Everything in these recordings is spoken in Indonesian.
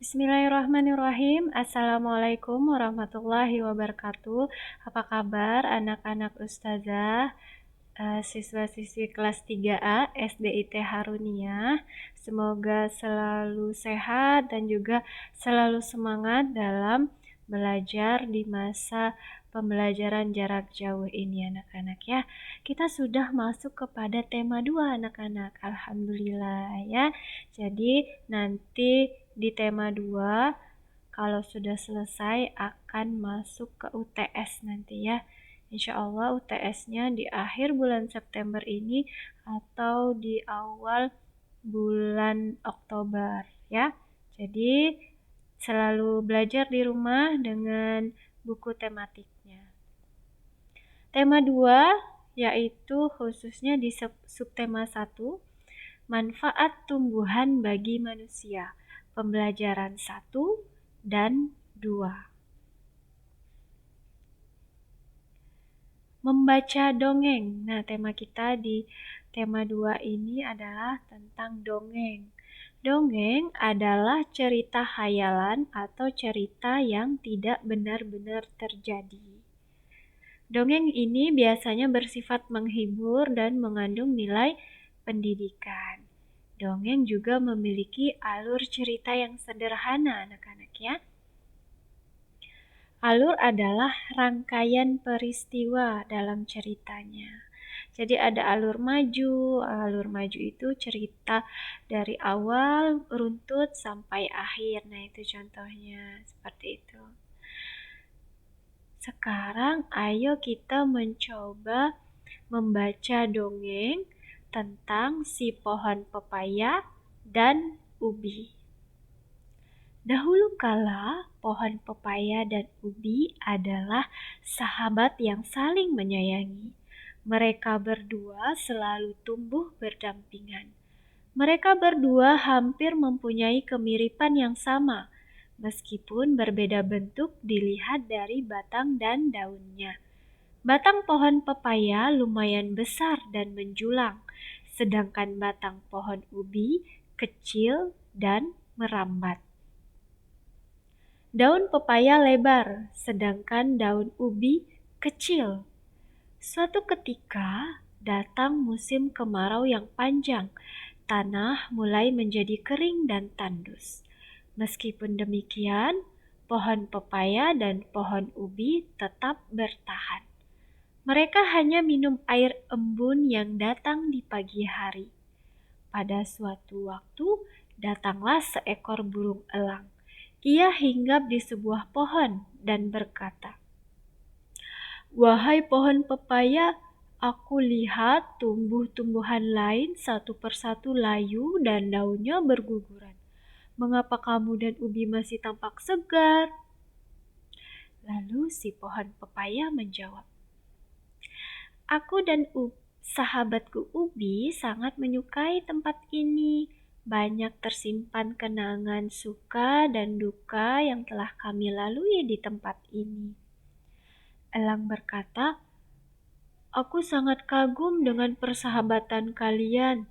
Bismillahirrahmanirrahim. Assalamualaikum warahmatullahi wabarakatuh. Apa kabar anak-anak ustazah, siswa-siswi kelas 3A SDIT Harunia? Semoga selalu sehat dan juga selalu semangat dalam belajar di masa pembelajaran jarak jauh ini anak-anak ya. Kita sudah masuk kepada tema 2 anak-anak. Alhamdulillah ya. Jadi nanti di tema 2 kalau sudah selesai akan masuk ke UTS nanti ya. Insya Allah UTS-nya di akhir bulan September ini atau di awal bulan Oktober ya. Jadi selalu belajar di rumah dengan buku tematiknya. Tema 2 yaitu khususnya di subtema 1, manfaat tumbuhan bagi manusia. Pembelajaran 1 dan 2. Membaca dongeng. Nah, tema kita di tema 2 ini adalah tentang dongeng. Dongeng adalah cerita khayalan atau cerita yang tidak benar-benar terjadi. Dongeng ini biasanya bersifat menghibur dan mengandung nilai pendidikan. Dongeng juga memiliki alur cerita yang sederhana anak-anak ya. Alur adalah rangkaian peristiwa dalam ceritanya. Jadi ada alur maju. Alur maju itu cerita dari awal runtut sampai akhir. Nah, itu contohnya seperti itu. Sekarang ayo kita mencoba membaca dongeng tentang si pohon pepaya dan ubi. Dahulu kala, pohon pepaya dan ubi adalah sahabat yang saling menyayangi. Mereka berdua selalu tumbuh berdampingan. Mereka berdua hampir mempunyai kemiripan yang sama, meskipun berbeda bentuk dilihat dari batang dan daunnya. Batang pohon pepaya lumayan besar dan menjulang, sedangkan batang pohon ubi kecil dan merambat. Daun pepaya lebar, sedangkan daun ubi kecil. Suatu ketika datang musim kemarau yang panjang. Tanah mulai menjadi kering dan tandus. Meskipun demikian, pohon pepaya dan pohon ubi tetap bertahan. Mereka hanya minum air embun yang datang di pagi hari. Pada suatu waktu, datanglah seekor burung elang. Ia hinggap di sebuah pohon dan berkata, "Wahai pohon pepaya, aku lihat tumbuh-tumbuhan lain satu persatu layu dan daunnya berguguran. Mengapa kamu dan ubi masih tampak segar?" Lalu si pohon pepaya menjawab, "Aku dan sahabatku ubi sangat menyukai tempat ini. Banyak tersimpan kenangan suka dan duka yang telah kami lalui di tempat ini." Elang berkata, "Aku sangat kagum dengan persahabatan kalian.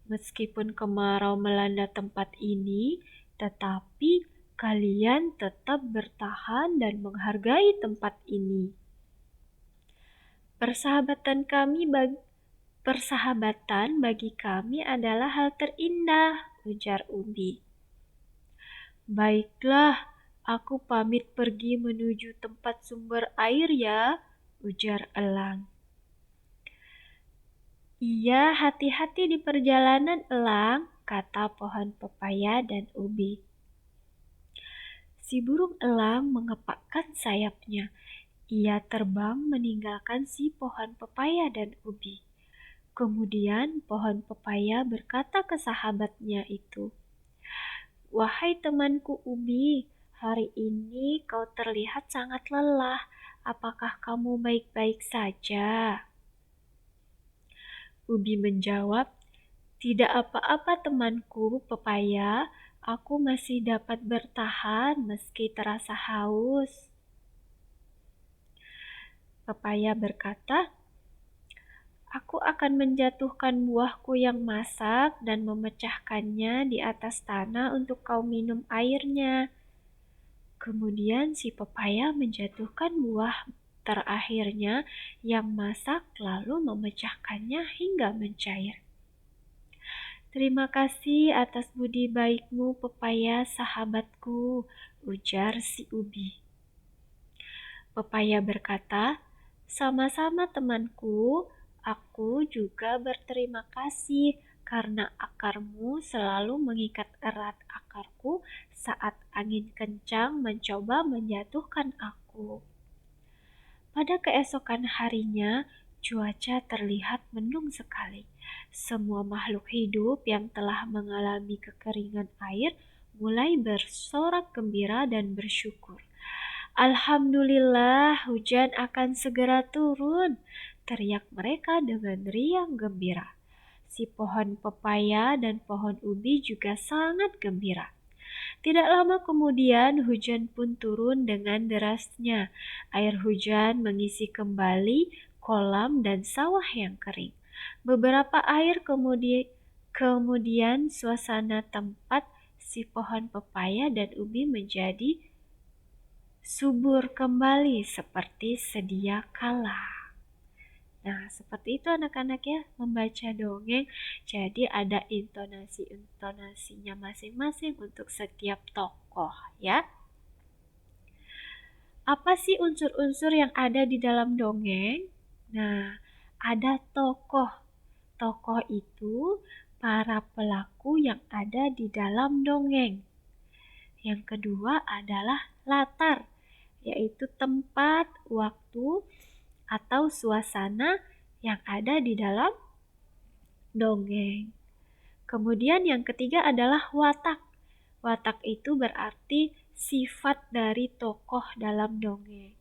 Meskipun kemarau melanda tempat ini, tetapi kalian tetap bertahan dan menghargai tempat ini. Persahabatan bagi kami adalah hal terindah," ujar ubi. "Baiklah, aku pamit pergi menuju tempat sumber air ya," ujar elang. "Iya, hati-hati di perjalanan, elang," kata pohon pepaya dan ubi. Si burung elang mengepakkan sayapnya. Ia terbang meninggalkan si pohon pepaya dan ubi. Kemudian pohon pepaya berkata ke sahabatnya itu, "Wahai temanku ubi, hari ini kau terlihat sangat lelah. Apakah kamu baik-baik saja?" Ubi menjawab, "Tidak apa-apa temanku pepaya, aku masih dapat bertahan meski terasa haus." Pepaya berkata, Aku akan menjatuhkan buahku yang masak dan memecahkannya di atas tanah untuk kau minum airnya. Kemudian si pepaya menjatuhkan buah terakhirnya yang masak lalu memecahkannya hingga mencair. Terima kasih atas budi baikmu, pepaya sahabatku, ujar si ubi. Pepaya berkata, sama-sama temanku, aku juga berterima kasih karena akarmu selalu mengikat erat akarku saat angin kencang mencoba menjatuhkan aku. Pada keesokan harinya, cuaca terlihat mendung sekali. Semua makhluk hidup yang telah mengalami kekeringan air mulai bersorak gembira dan bersyukur. Alhamdulillah, hujan akan segera turun, teriak mereka dengan riang gembira. Si pohon pepaya dan pohon ubi juga sangat gembira. Tidak lama kemudian hujan pun turun dengan derasnya. Air hujan mengisi kembali kolam dan sawah yang kering. Beberapa air kemudian suasana tempat si pohon pepaya dan ubi menjadi subur kembali seperti sedia kala. Nah, seperti itu anak-anak ya, membaca dongeng. Jadi ada intonasi-intonasinya masing-masing untuk setiap tokoh ya. Apa sih unsur-unsur yang ada di dalam dongeng? Nah, ada tokoh. Tokoh itu para pelaku yang ada di dalam dongeng. Yang kedua adalah latar, yaitu tempat, waktu, atau suasana yang ada di dalam dongeng. Kemudian yang ketiga adalah watak. Watak itu berarti sifat dari tokoh dalam dongeng.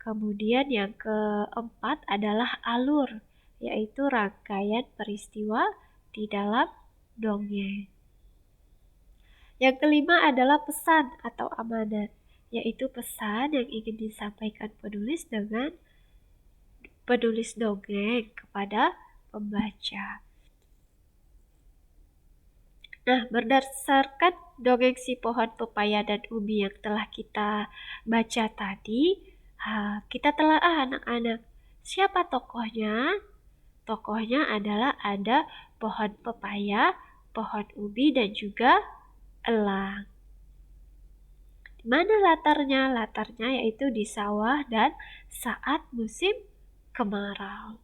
Kemudian yang keempat adalah alur, yaitu rangkaian peristiwa di dalam dongeng. Yang kelima adalah pesan atau amanat, yaitu pesan yang ingin disampaikan penulis dongeng kepada pembaca. Nah, berdasarkan dongeng si pohon pepaya dan ubi yang telah kita baca tadi, kita telaah anak-anak. Siapa tokohnya? Tokohnya adalah ada pohon pepaya, pohon ubi, dan juga elang. Di mana latarnya? Latarnya yaitu di sawah dan saat musim kemarau.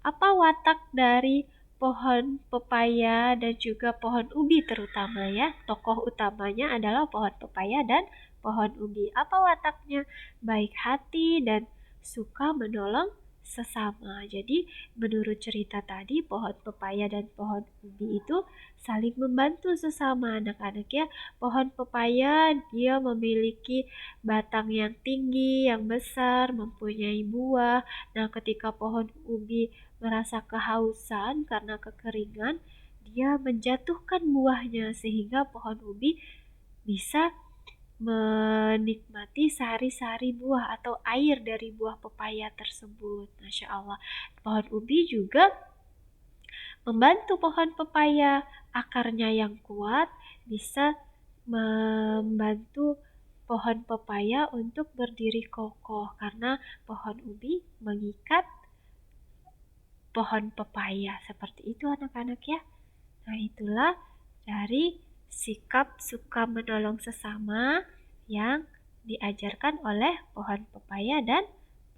Apa watak dari pohon pepaya dan juga pohon ubi terutama ya? Tokoh utamanya adalah pohon pepaya dan pohon ubi. Apa wataknya? Baik hati dan suka menolong sesama. Jadi menurut cerita tadi pohon pepaya dan pohon ubi itu saling membantu sesama anak-anak ya. Pohon pepaya dia memiliki batang yang tinggi, yang besar, mempunyai buah. Nah, ketika pohon ubi merasa kehausan karena kekeringan, dia menjatuhkan buahnya sehingga pohon ubi bisa menikmati sari-sari buah atau air dari buah pepaya tersebut. Masya Allah. Pohon ubi juga membantu pohon pepaya, akarnya yang kuat bisa membantu pohon pepaya untuk berdiri kokoh karena pohon ubi mengikat pohon pepaya. Seperti itu anak-anak ya. Nah, itulah dari sikap suka menolong sesama yang diajarkan oleh pohon pepaya dan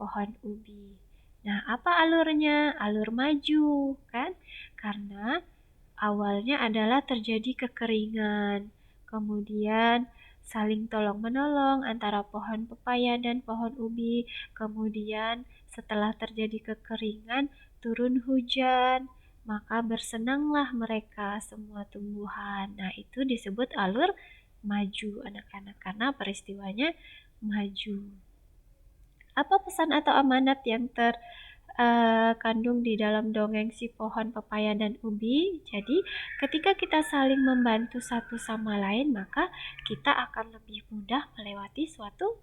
pohon ubi. Nah, apa alurnya? Alur maju, kan? Karena awalnya adalah terjadi kekeringan. Kemudian saling tolong-menolong antara pohon pepaya dan pohon ubi. Kemudian setelah terjadi kekeringan, turun hujan, maka bersenanglah mereka semua tumbuhan. Nah, itu disebut alur maju anak-anak karena peristiwanya maju. Apa pesan atau amanat yang terkandung di dalam dongeng si pohon pepaya dan ubi? Jadi, ketika kita saling membantu satu sama lain, maka kita akan lebih mudah melewati suatu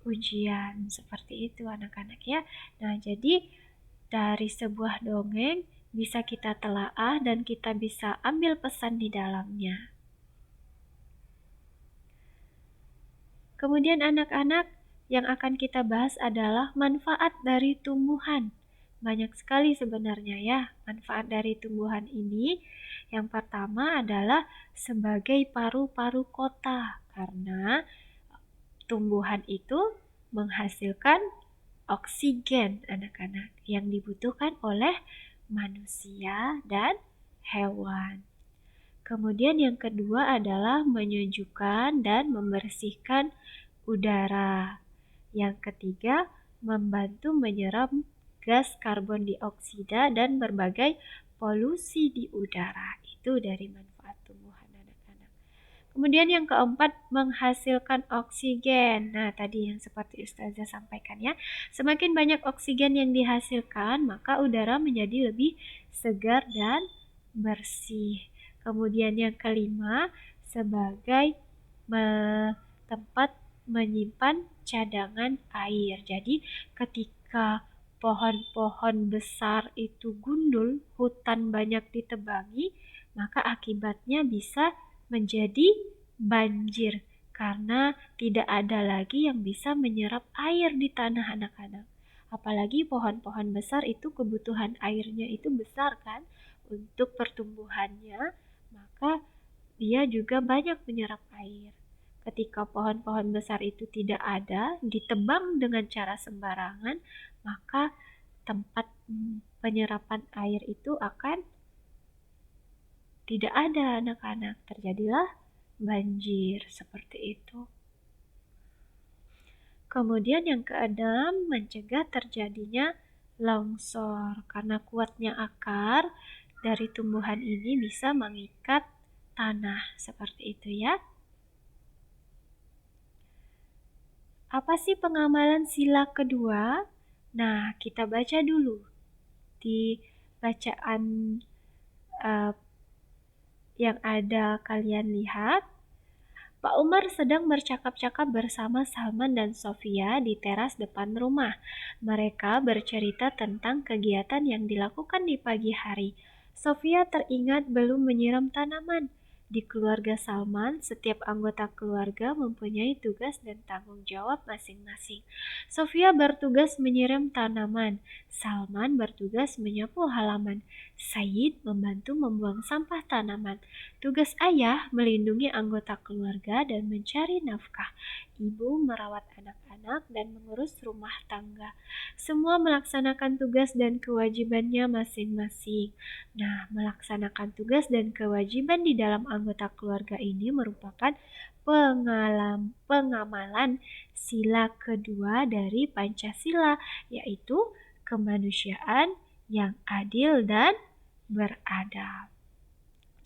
ujian. Seperti itu anak-anak ya. Nah, jadi dari sebuah dongeng bisa kita telaah dan kita bisa ambil pesan di dalamnya. Kemudian anak-anak, yang akan kita bahas adalah manfaat dari tumbuhan. Banyak sekali sebenarnya ya manfaat dari tumbuhan ini. Yang pertama adalah sebagai paru-paru kota, karena tumbuhan itu menghasilkan oksigen anak-anak yang dibutuhkan oleh manusia dan hewan. Kemudian yang kedua adalah menyejukkan dan membersihkan udara. Yang ketiga, membantu menyerap gas karbon dioksida dan berbagai polusi di udara. Itu dari manfaat tumbuhan anak-anak. Kemudian yang keempat, menghasilkan oksigen. Nah, tadi yang seperti Ustazah sampaikan ya. Semakin banyak oksigen yang dihasilkan, maka udara menjadi lebih segar dan bersih. Kemudian yang kelima, sebagai tempat menyimpan cadangan air. Jadi ketika pohon-pohon besar itu gundul, hutan banyak ditebangi, maka akibatnya bisa menjadi banjir karena tidak ada lagi yang bisa menyerap air di tanah anak-anak. Apalagi pohon-pohon besar itu kebutuhan airnya itu besar kan untuk pertumbuhannya, maka dia juga banyak menyerap air. Ketika pohon-pohon besar itu tidak ada, ditebang dengan cara sembarangan, maka tempat penyerapan air itu akan tidak ada anak-anak. Terjadilah banjir seperti itu. Kemudian yang keenam, mencegah terjadinya longsor. Karena kuatnya akar dari tumbuhan ini bisa mengikat tanah seperti itu ya. Apa sih pengamalan sila kedua? Nah, kita baca dulu di bacaan yang ada kalian lihat. Pak Umar sedang bercakap-cakap bersama Salman dan Sofia di teras depan rumah. Mereka bercerita tentang kegiatan yang dilakukan di pagi hari. Sofia teringat belum menyiram tanaman. Di keluarga Salman, setiap anggota keluarga mempunyai tugas dan tanggung jawab masing-masing. Sofia bertugas menyiram tanaman. Salman bertugas menyapu halaman. Said membantu membuang sampah tanaman. Tugas ayah melindungi anggota keluarga dan mencari nafkah. Ibu merawat anak-anak dan mengurus rumah tangga. Semua melaksanakan tugas dan kewajibannya masing-masing. Nah, melaksanakan tugas dan kewajiban di dalam anggota keluarga ini merupakan pengamalan sila kedua dari Pancasila, yaitu kemanusiaan yang adil dan beradab.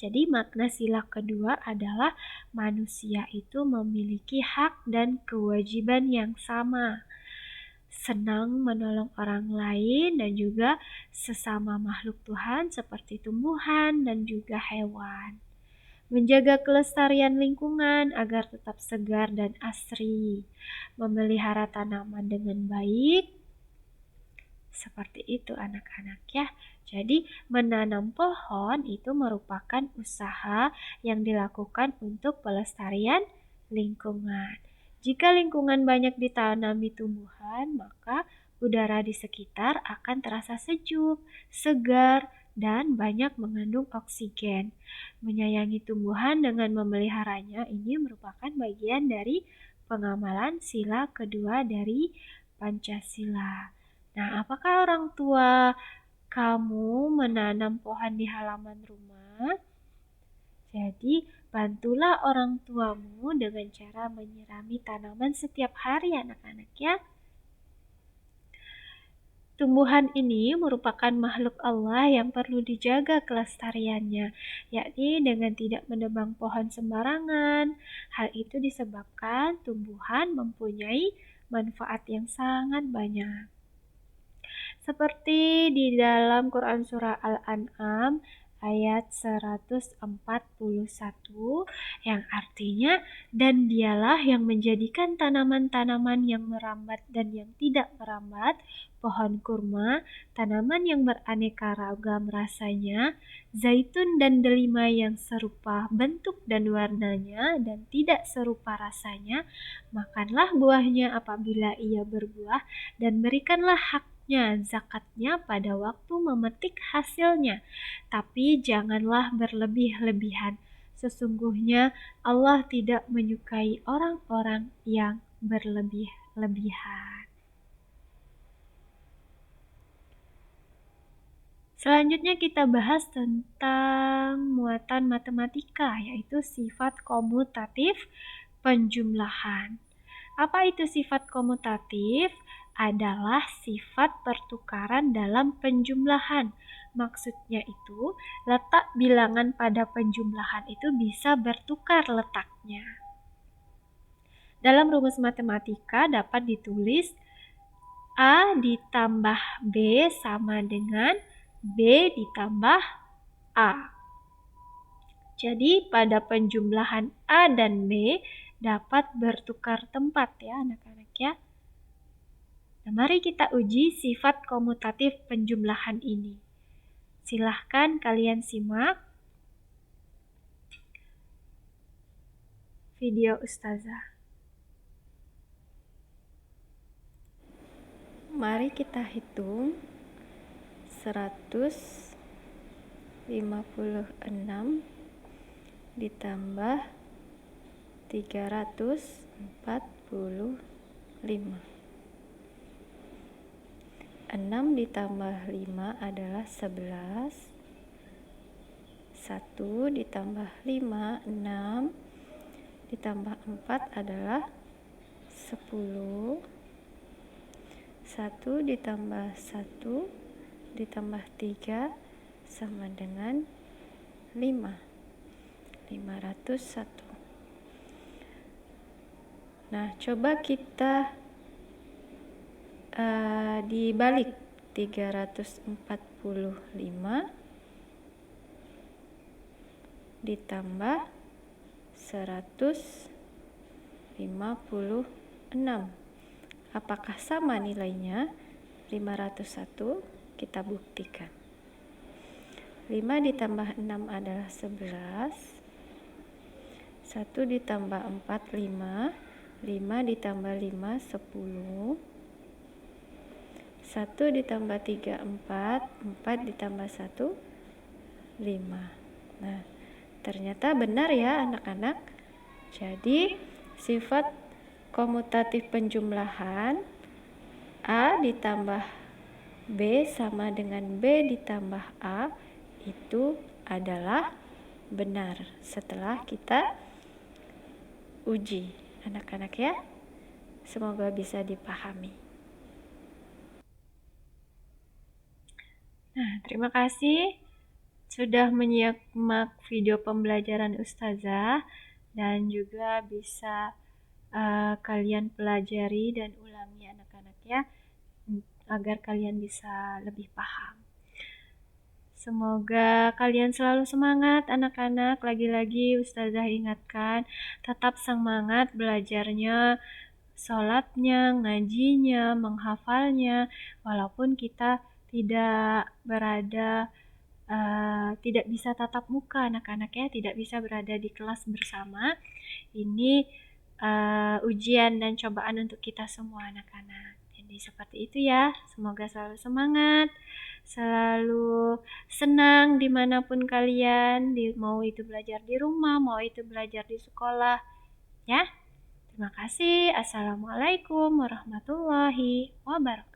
Jadi makna sila kedua adalah manusia itu memiliki hak dan kewajiban yang sama. Senang menolong orang lain dan juga sesama makhluk Tuhan seperti tumbuhan dan juga hewan. Menjaga kelestarian lingkungan agar tetap segar dan asri. Memelihara tanaman dengan baik. Seperti itu anak-anak ya. Jadi menanam pohon itu merupakan usaha yang dilakukan untuk pelestarian lingkungan. Jika lingkungan banyak ditanami tumbuhan, maka udara di sekitar akan terasa sejuk, segar, dan banyak mengandung oksigen. Menyayangi tumbuhan dengan memeliharanya ini merupakan bagian dari pengamalan sila kedua dari Pancasila. Nah, apakah orang tua kamu menanam pohon di halaman rumah? Jadi, bantulah orang tuamu dengan cara menyirami tanaman setiap hari anak-anak ya. Tumbuhan ini merupakan makhluk Allah yang perlu dijaga kelestariannya, yakni dengan tidak menebang pohon sembarangan. Hal itu disebabkan tumbuhan mempunyai manfaat yang sangat banyak. Seperti di dalam Quran Surah Al-An'am ayat 141 yang artinya, dan dialah yang menjadikan tanaman-tanaman yang merambat dan yang tidak merambat, pohon kurma, tanaman yang beraneka ragam rasanya, zaitun dan delima yang serupa bentuk dan warnanya dan tidak serupa rasanya. Makanlah buahnya apabila ia berbuah, dan berikanlah haknya zakatnya pada waktu memetik hasilnya. Tapi janganlah berlebih-lebihan. Sesungguhnya Allah tidak menyukai orang-orang yang berlebih-lebihan. Selanjutnya kita bahas tentang muatan matematika, yaitu sifat komutatif penjumlahan. Apa itu sifat komutatif? Adalah sifat pertukaran dalam penjumlahan. Maksudnya itu, letak bilangan pada penjumlahan itu bisa bertukar letaknya. Dalam rumus matematika dapat ditulis A ditambah B sama dengan B ditambah A. Jadi pada penjumlahan A dan B dapat bertukar tempat ya anak-anak ya. Nah, mari kita uji sifat komutatif penjumlahan ini. Silahkan kalian simak video Ustazah. Mari kita hitung 156 ditambah 345. 6 ditambah 5 adalah 11. 1 ditambah 5, 6 ditambah 4 adalah 10. 1 ditambah 1 ditambah 3 sama dengan 5. 501. Nah, coba kita dibalik 345 ditambah 156. Apakah sama nilainya? 501. Kita buktikan. 5 ditambah 6 adalah 11. 1 ditambah 4, 5. 5 ditambah 5, 10. 1 ditambah 3, 4. 4 ditambah 1, 5. Nah, ternyata benar ya anak-anak. Jadi, sifat komutatif penjumlahan A ditambah B sama dengan B ditambah A itu adalah benar setelah kita uji anak-anak ya. Semoga bisa dipahami. Nah, terima kasih sudah menyimak video pembelajaran Ustazah dan juga bisa kalian pelajari dan ulangi anak-anak ya, agar kalian bisa lebih paham. Semoga kalian selalu semangat anak-anak. Lagi-lagi Ustazah ingatkan, tetap semangat belajarnya, sholatnya, ngajinya, menghafalnya, walaupun kita tidak bisa tatap muka anak-anak ya, tidak bisa berada di kelas bersama. Ini ujian dan cobaan untuk kita semua anak-anak. Jadi seperti itu ya. Semoga selalu semangat, selalu senang dimanapun kalian, mau itu belajar di rumah, mau itu belajar di sekolah ya. Terima kasih. Assalamualaikum warahmatullahi wabarakatuh.